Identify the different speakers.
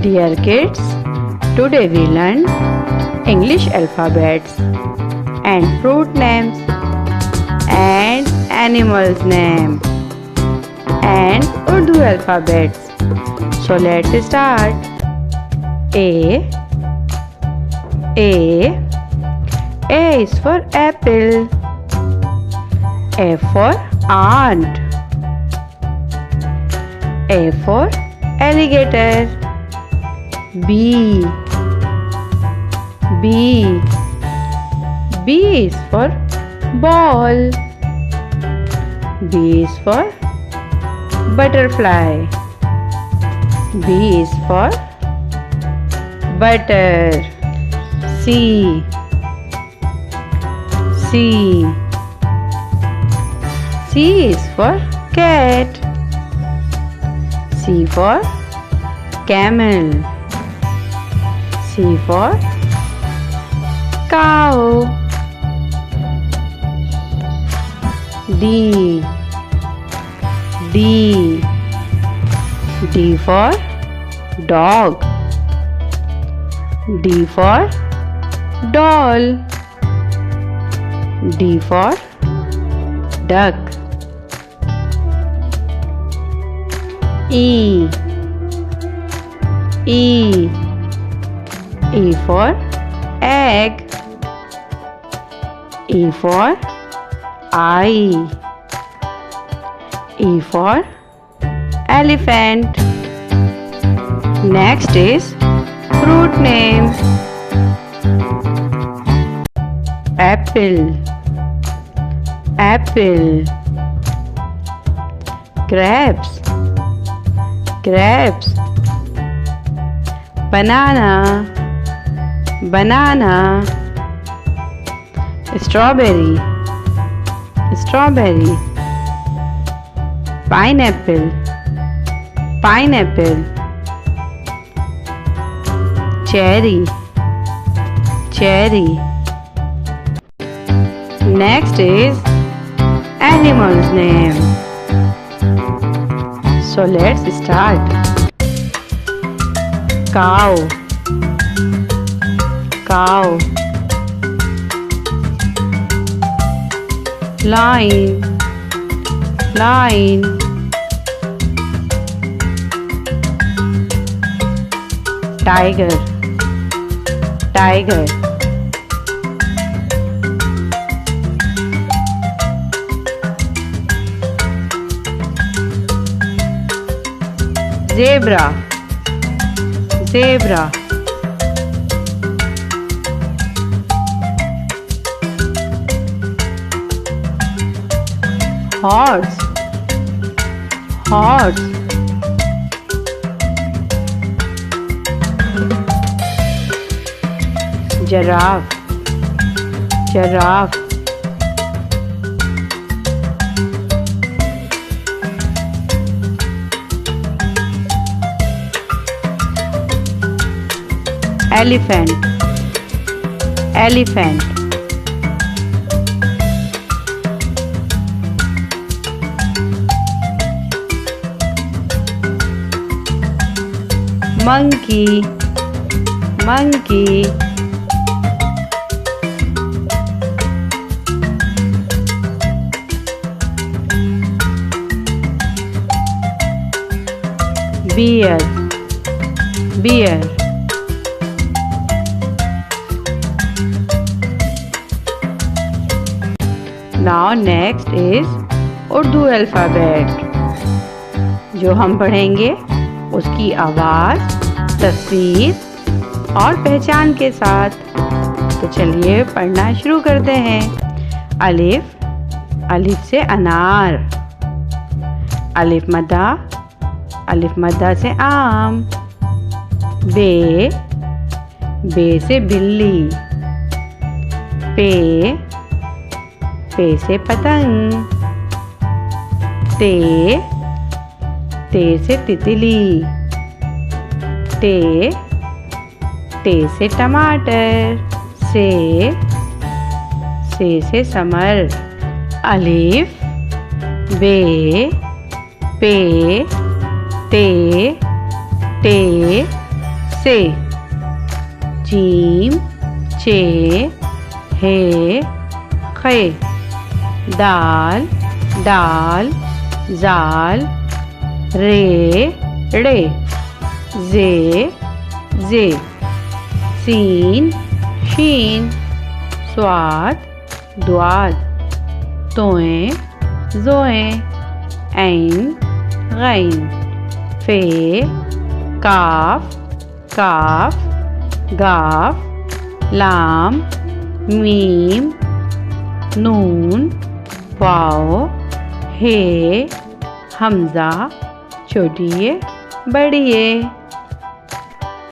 Speaker 1: Dear kids, today we learn English alphabets and fruit names and animals name and Urdu alphabets. So let's start. A is for apple. A for ant. A for alligator. B is for ball. B is for butterfly. B is for butter. C is for cat. C for camel. C for cow. D for dog. D for doll. D for duck. E for egg. E for eye. E for elephant. Next is fruit name. Apple. Grapes. Banana. Strawberry. Pineapple. Cherry. Next is animals name. So let's start. Cow. Lion. Tiger. Zebra. Horse. Giraffe. Elephant. Monkey. Bear. Now next is Urdu alphabet. जो हम पढ़ेंगे उसकी आवाज़, तस्वीर और पहचान के साथ। तो चलिए पढ़ना शुरू करते हैं। अलिफ से अनार। अलिफ मद्दा से आम। बे से बिल्ली। पे से पतंग। ते से तितली। ते से टमाटर। से समर। अलिफ बे पे ते से, जीम चे हे खे, दाल डाल जाल रे रे, जे जे, सीन शीन, स्वाद द्वाद, तोएं जोएं, ऐन गैन, फे काफ काफ, गाफ लाम मीम, नून वाओ, हे हमज़ा, छोटी ये बड़ी ये।